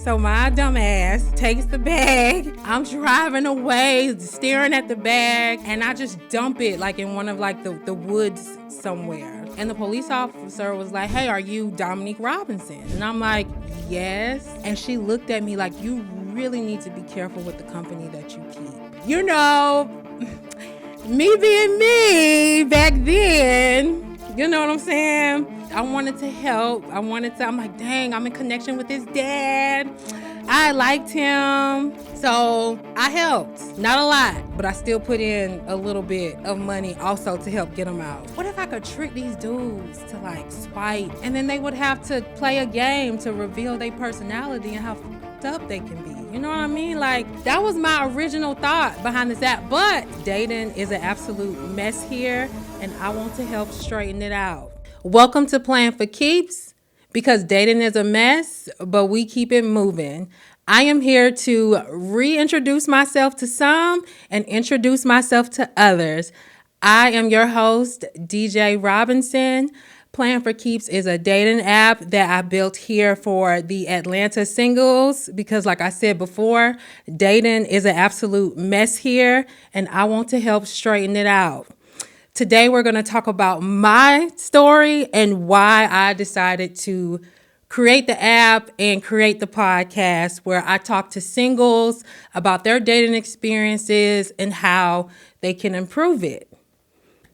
So my dumb ass takes the bag. I'm driving away, staring at the bag, and I just dump it like in one of like the woods somewhere. And the police officer was like, "Hey, are you Dominique Robinson?" And I'm like, "Yes." And she looked at me like, "You really need to be careful with the company that you keep." You know, me being me back then, you know what I'm saying? I wanted to help. I'm like, dang, I'm in connection with his dad. I liked him. So I helped. Not a lot, but I still put in a little bit of money also to help get him out. What if I could trick these dudes to like spite, and then they would have to play a game to reveal their personality and how fucked up they can be? You know what I mean? Like, that was my original thought behind this app. But dating is an absolute mess here, and I want to help straighten it out. Welcome to Plan for Keeps, because dating is a mess, but we keep it moving. I am here to reintroduce myself to some and introduce myself to others. I am your host, DJ Robinson. Plan for Keeps is a dating app that I built here for the Atlanta singles because, like I said before, dating is an absolute mess here, and I want to help straighten it out. Today, we're going to talk about my story and why I decided to create the app and create the podcast where I talk to singles about their dating experiences and how they can improve it.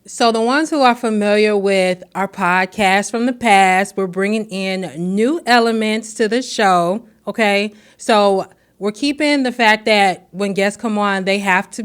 So the ones who are familiar with our podcast from the past, we're bringing in new elements to the show, okay? So we're keeping the fact that when guests come on, they have to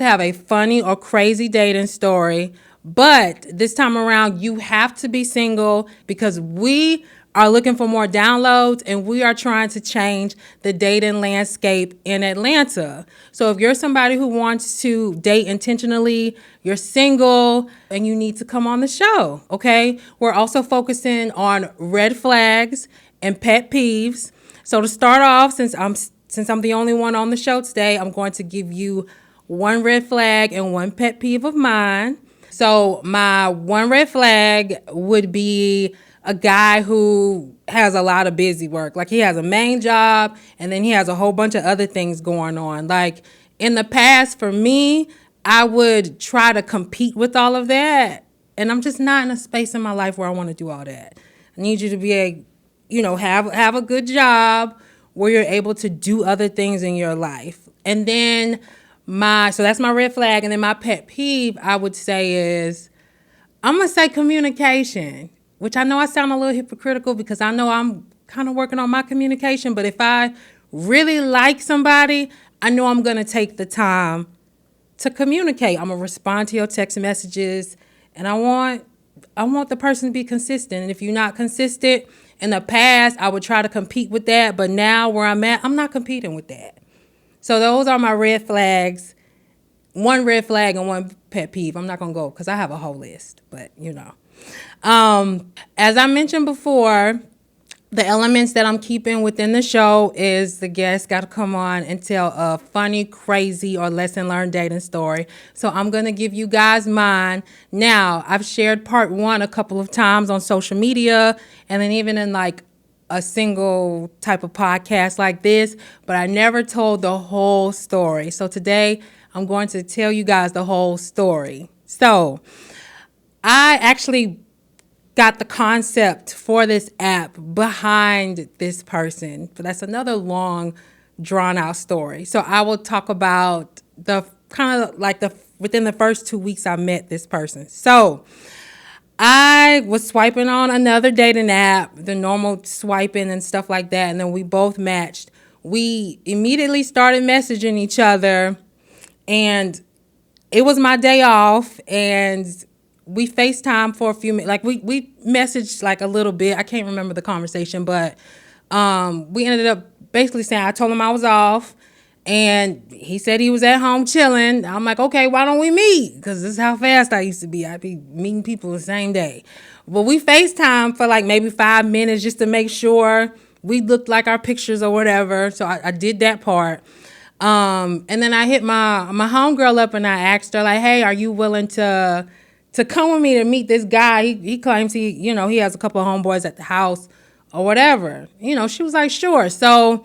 have a funny or crazy dating story. But this time around, you have to be single because we are looking for more downloads and we are trying to change the dating landscape in Atlanta. So if you're somebody who wants to date intentionally, you're single, and you need to come on the show, okay? We're also focusing on red flags and pet peeves. So to start off, since I'm the only one on the show today, I'm going to give you one red flag and one pet peeve of mine. So my one red flag would be a guy who has a lot of busy work. Like, he has a main job and then he has a whole bunch of other things going on. Like, in the past, for me, I would try to compete with all of that. And I'm just not in a space in my life where I want to do all that. I need you to be have a good job where you're able to do other things in your life. And then so that's my red flag. And then my pet peeve, I would say, is, I'm going to say communication, which I know I sound a little hypocritical because I know I'm kind of working on my communication. But if I really like somebody, I know I'm going to take the time to communicate. I'm going to respond to your text messages, and I want the person to be consistent. And if you're not consistent, in the past, I would try to compete with that. But now where I'm at, I'm not competing with that. So those are my red flags. One red flag and one pet peeve. I'm not going to go because I have a whole list, but as I mentioned before, the elements that I'm keeping within the show is the guest got to come on and tell a funny, crazy, or lesson learned dating story. So I'm going to give you guys mine. Now, I've shared part one a couple of times on social media and then even in like a single type of podcast like this, but I never told the whole story. So today I'm going to tell you guys the whole story. So I actually got the concept for this app behind this person, but that's another long, drawn out story. So I will talk about the kind of like within the first 2 weeks I met this person. So I was swiping on another dating app, the normal swiping and stuff like that, and then we both matched. We immediately started messaging each other, and it was my day off, and we FaceTime for a few minutes. Like, we messaged like a little bit. I can't remember the conversation, but we ended up basically saying, I told him I was off, and he said he was at home chilling. I'm like, okay, why don't we meet? Because this is how fast I used to be. I'd be meeting people the same day. But we FaceTime for like maybe 5 minutes just to make sure we looked like our pictures or whatever. So I did that part. And then I hit my homegirl up and I asked her, like, hey, are you willing to come with me to meet this guy? He claims he has a couple of homeboys at the house or whatever. She was like, sure. So,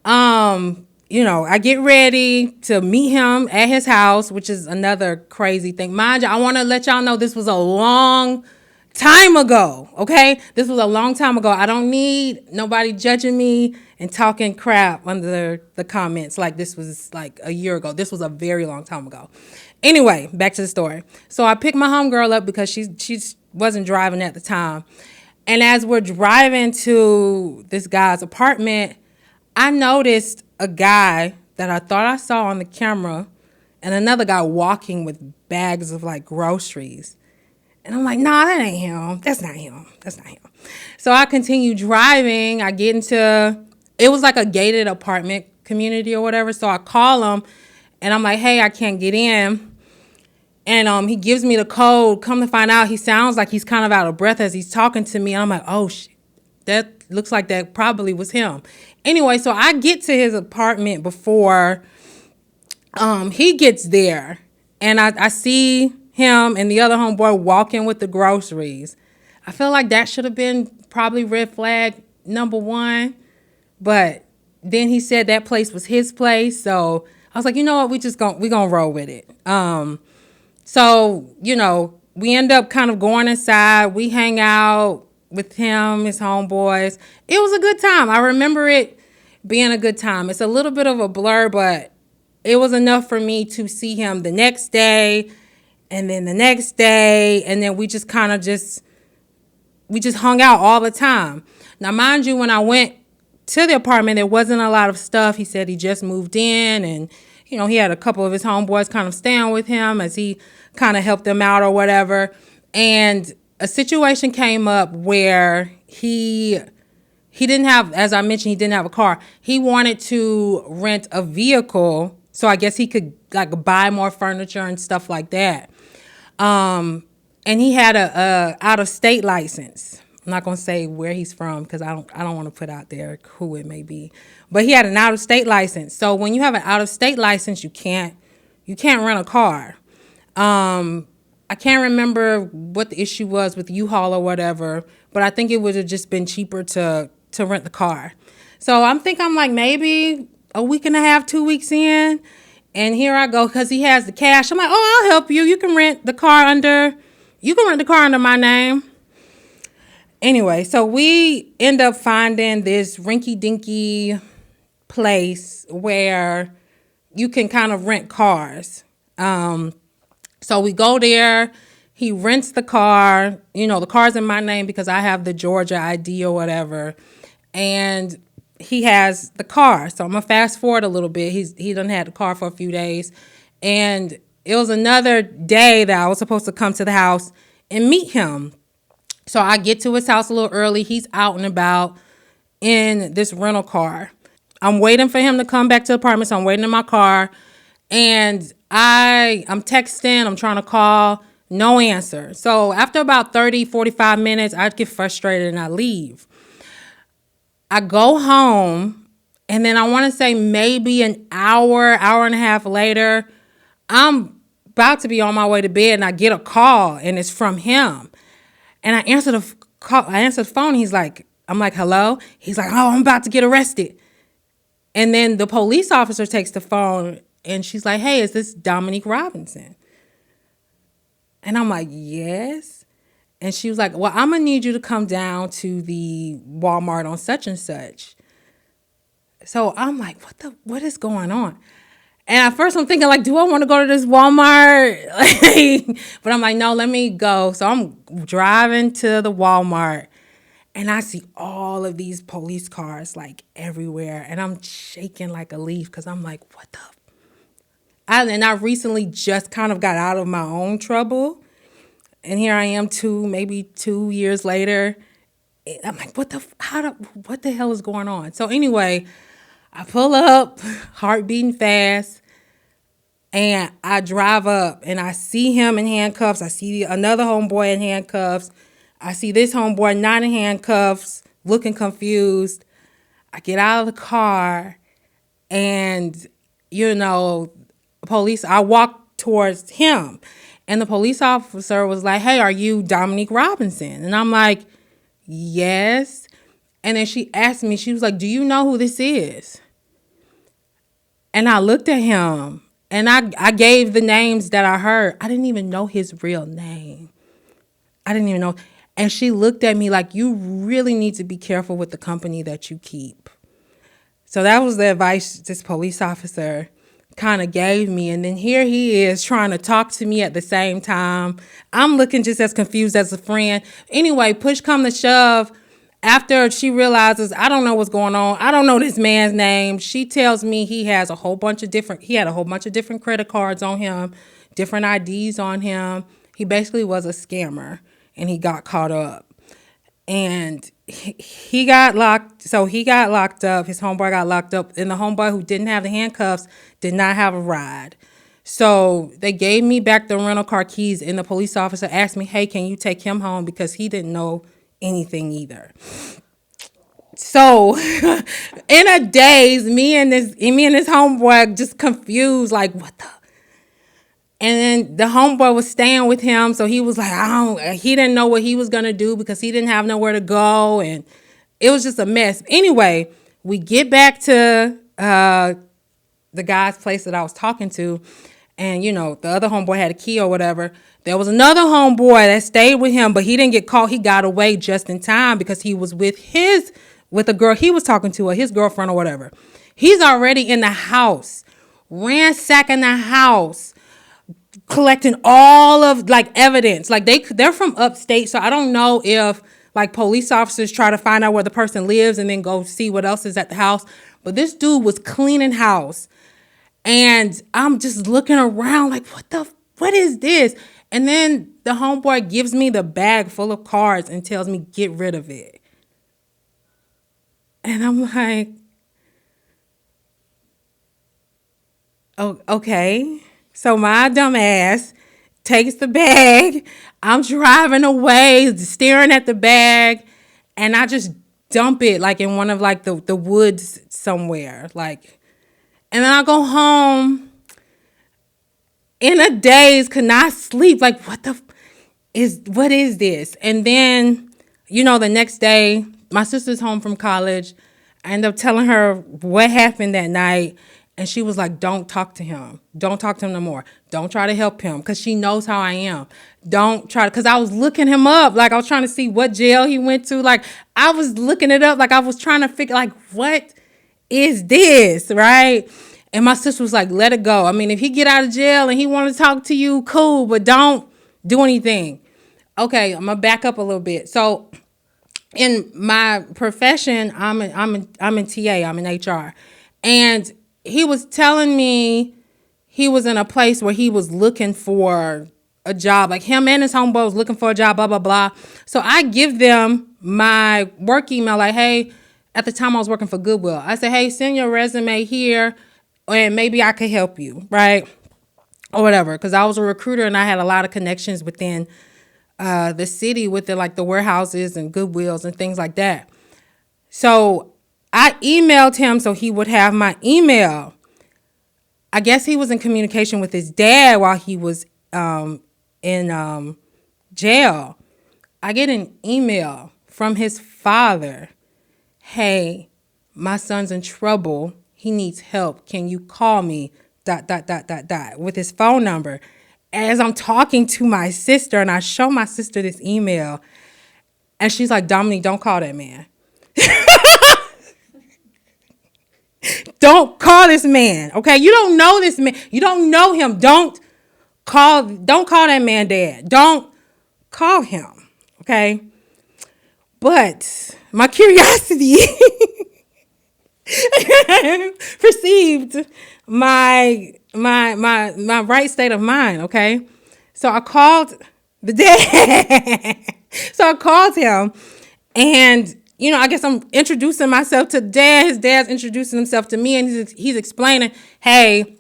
I get ready to meet him at his house, which is another crazy thing. Mind you, I want to let y'all know this was a long time ago, okay? This was a long time ago. I don't need nobody judging me and talking crap under the comments like this was like a year ago. This was a very long time ago. Anyway, back to the story. So I picked my homegirl up because she wasn't driving at the time. And as we're driving to this guy's apartment, I noticed a guy that I thought I saw on the camera and another guy walking with bags of like groceries. And I'm like, nah, that ain't him. That's not him. That's not him. So I continue driving. I get into, it was like a gated apartment community or whatever. So I call him and I'm like, hey, I can't get in. And he gives me the code. Come to find out, he sounds like he's kind of out of breath as he's talking to me. And I'm like, oh, shit, that looks like that probably was him. Anyway, so I get to his apartment before he gets there. And I see him and the other homeboy walking with the groceries. I feel like that should have been probably red flag number one. But then he said that place was his place. So I was like, you know what? We gonna roll with it. So, we end up kind of going inside. We hang out with him, his homeboys. It was a good time. I remember it being a good time. It's a little bit of a blur, but it was enough for me to see him the next day and then the next day. And then we just kind of we just hung out all the time. Now, mind you, when I went to the apartment, there wasn't a lot of stuff. He said he just moved in and, he had a couple of his homeboys kind of staying with him as he kind of helped them out or whatever. And a situation came up where he didn't have, as I mentioned, he didn't have a car. He wanted to rent a vehicle so I guess he could like buy more furniture and stuff like that. And he had a out of state license. I'm not gonna say where he's from because I don't want to put out there who it may be. But he had an out of state license. So when you have an out of state license, you can't rent a car. I can't remember what the issue was with U-Haul or whatever, but I think it would have just been cheaper to rent the car. So I'm like maybe a week and a half, 2 weeks in, and here I go because he has the cash. I'm like, oh, I'll help you. You can rent the car under my name. Anyway, so we end up finding this rinky-dinky place where you can kind of rent cars. So we go there. He rents the car. The car's in my name because I have the Georgia ID or whatever. And he has the car. So I'm going to fast forward a little bit. He done had the car for a few days. And it was another day that I was supposed to come to the house and meet him. So I get to his house a little early. He's out and about in this rental car. I'm waiting for him to come back to the apartment. So I'm waiting in my car. And I'm texting. I'm trying to call. No answer. So after about 30, 45 minutes, I get frustrated and I leave. I go home. And then I want to say maybe an hour and a half later, I'm about to be on my way to bed. And I get a call. And it's from him. And I answer the call. I answer the phone. I'm like, hello? He's like, oh, I'm about to get arrested. And then the police officer takes the phone and she's like, hey, is this Dominique Robinson? And I'm like, yes. And she was like, well, I'm going to need you to come down to the Walmart on such and such. So I'm like, what is going on? And at first I'm thinking like, do I want to go to this Walmart? But I'm like, no, let me go. So I'm driving to the Walmart and I see all of these police cars like everywhere. And I'm shaking like a leaf because I'm like, what the? And I recently just kind of got out of my own trouble. And here I am maybe 2 years later. I'm like, what the hell is going on? So anyway, I pull up, heart beating fast, and I drive up, and I see him in handcuffs. I see another homeboy in handcuffs. I see this homeboy not in handcuffs, looking confused. I get out of the car, and, I walk towards him, and the police officer was like, hey, are you Dominique Robinson? And I'm like, yes. And then she asked me, she was like, do you know who this is? And I looked at him and I gave the names that I heard. I didn't even know his real name. I didn't even know. And she looked at me like, you really need to be careful with the company that you keep. So that was the advice this police officer kind of gave me. And then here he is trying to talk to me at the same time. I'm looking just as confused as a friend. Anyway, push come to shove. After she realizes, I don't know what's going on. I don't know this man's name. She tells me he had a whole bunch of different credit cards on him, different IDs on him. He basically was a scammer and he got caught up. And he got locked. So he got locked up. His homeboy got locked up. And the homeboy who didn't have the handcuffs did not have a ride. So they gave me back the rental car keys. And the police officer asked me, hey, can you take him home? Because he didn't know anything either. So in a daze, me and this homeboy just confused, like, what the? And then the homeboy was staying with him, so he was like, he didn't know what he was gonna do because he didn't have nowhere to go, and it was just a mess. Anyway, we get back to the guy's place that I was talking to, and the other homeboy had a key or whatever. There was another homeboy that stayed with him, but he didn't get caught. He got away just in time because he was with a girl he was talking to, or his girlfriend or whatever. He's already in the house, ransacking the house, collecting all of evidence. They're from upstate, so I don't know if police officers try to find out where the person lives and then go see what else is at the house. But this dude was cleaning house, and I'm just looking around like, what is this? And then the homeboy gives me the bag full of cards and tells me, get rid of it. And I'm like, oh, okay. So my dumb ass takes the bag. I'm driving away, staring at the bag, and I just dump it in one of the woods somewhere. And then I go home in a daze, could not sleep. What is this? And then, the next day, my sister's home from college. I end up telling her what happened that night. And she was like, don't talk to him. Don't talk to him no more. Don't try to help him, because she knows how I am. Don't try to, because I was looking him up. I was trying to see what jail he went to. I was looking it up. I was trying to figure, what is this, right? And my sister was like, let it go. I mean, if he get out of jail and he want to talk to you, cool, but don't do anything. Okay, I'm going to back up a little bit. So in my profession, I'm in TA, I'm in HR. And he was telling me he was in a place where he was looking for a job. Him and his homeboy was looking for a job, blah, blah, blah. So I give them my work email, hey, at the time I was working for Goodwill. I said, hey, send your resume here and maybe I could help you, right? Or whatever, because I was a recruiter and I had a lot of connections within the city, within the warehouses and Goodwills and things like that. So I emailed him so he would have my email. I guess he was in communication with his dad while he was in jail. I get an email from his father. Hey, my son's in trouble. He needs help. Can you call me? ... with his phone number. As I'm talking to my sister, and I show my sister this email, and she's like, Dominique, don't call that man. Don't call this man, okay? You don't know this man. You don't know him. Don't call that man dad. Don't call him, okay? But my curiosity perceived my right state of mind, okay? So I called the dad. So I called him, and I guess I'm introducing myself to dad. His dad's introducing himself to me, and he's explaining, hey,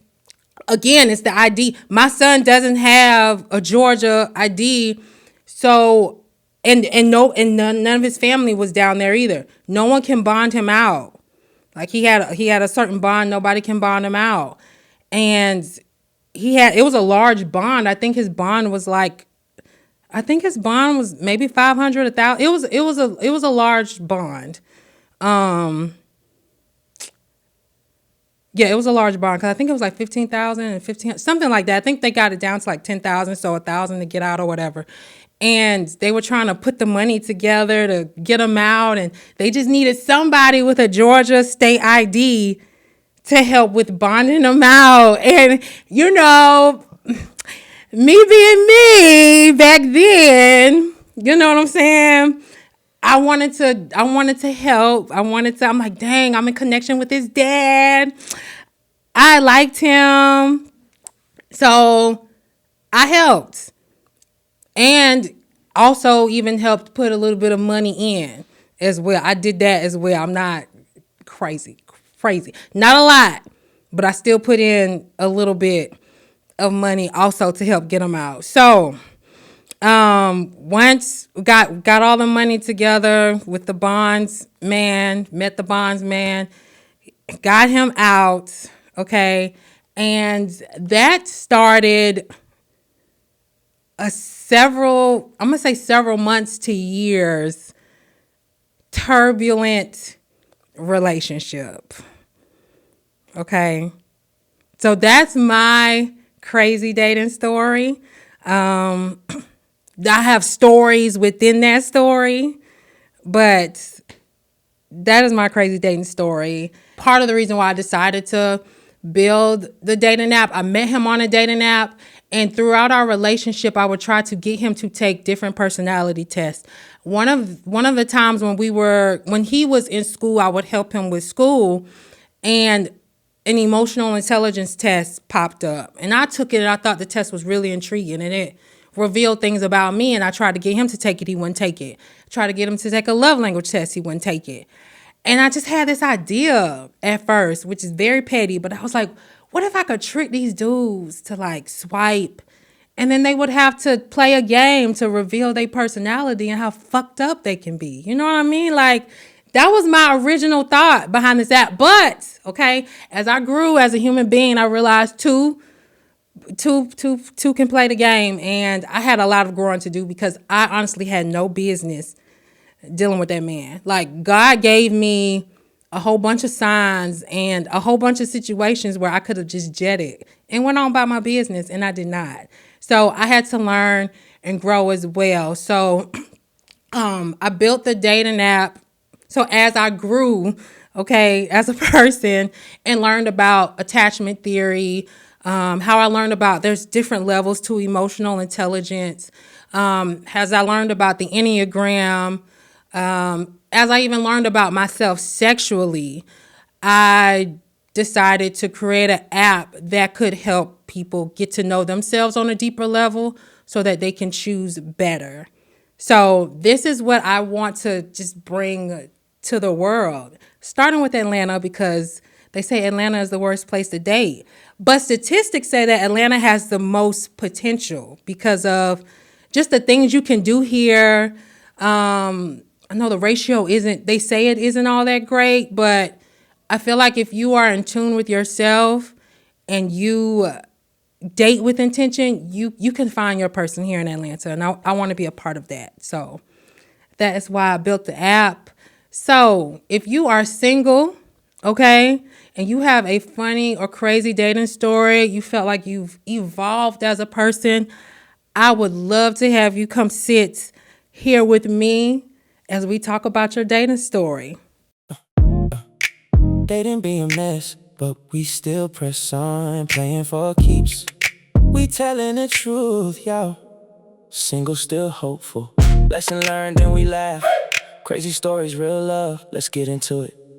again, it's the ID. My son doesn't have a Georgia ID, so and none of his family was down there either. No one can bond him out. He had a certain bond. Nobody can bond him out, and it was a large bond. I think his bond was maybe 500, 1,000. It was a large bond. Um, yeah, it was a large bond because I think it was like 15,000 and 15, something like that. I think they got it down to like 10,000, so 1,000 to get out or whatever. And they were trying to put the money together to get them out, and they just needed somebody with a Georgia state ID to help with bonding them out. And you know, me being me back then, you know what I'm saying? I wanted to help. I'm like, dang, I'm in connection with his dad. I liked him. So I helped. And also even helped put a little bit of money in as well. I did that as well. I'm not crazy. Not a lot, but I still put in a little bit of money also to help get them out. So once got all the money together with the bonds man, met the bonds man, got him out, okay, and that started several months to years turbulent relationship. Okay, so that's my crazy dating story. I have stories within that story, but that is my crazy dating story. Part of the reason why I decided to build the dating app, I met him on a dating app, and throughout our relationship, I would try to get him to take different personality tests. One of the times when he was in school, I would help him with school, and an emotional intelligence test popped up, and I took it, and I thought the test was really intriguing, and it revealed things about me, and I tried to get him to take it. He wouldn't take it. I tried to get him to take a love language test. He wouldn't take it. And I just had this idea at first, which is very petty, but I was like, what if I could trick these dudes to like swipe, and then they would have to play a game to reveal their personality and how fucked up they can be. You know what I mean? Like, that was my original thought behind this app. But, okay, as I grew as a human being, I realized two can play the game, and I had a lot of growing to do because I honestly had no business dealing with that man. Like, God gave me a whole bunch of signs and a whole bunch of situations where I could have just jetted and went on about my business, and I did not. So I had to learn and grow as well. So I built the dating app. So as I grew, okay, as a person, and learned about attachment theory, how I learned about there's different levels to emotional intelligence, as I learned about the Enneagram, as I even learned about myself sexually, I decided to create an app that could help people get to know themselves on a deeper level so that they can choose better. So this is what I want to just bring to the world, starting with Atlanta, because they say Atlanta is the worst place to date. But statistics say that Atlanta has the most potential because of just the things you can do here. I know the ratio they say it isn't all that great, but I feel like if you are in tune with yourself and you date with intention, you can find your person here in Atlanta. And I want to be a part of that. So that is why I built the app. So if you are single, okay, and you have a funny or crazy dating story, you felt like you've evolved as a person, I would love to have you come sit here with me as we talk about your dating story. Dating be a mess, but we still press on, playing for keeps. We telling the truth, yo. Single, still hopeful. Lesson learned, then we laugh. Crazy stories, real love. Let's get into it.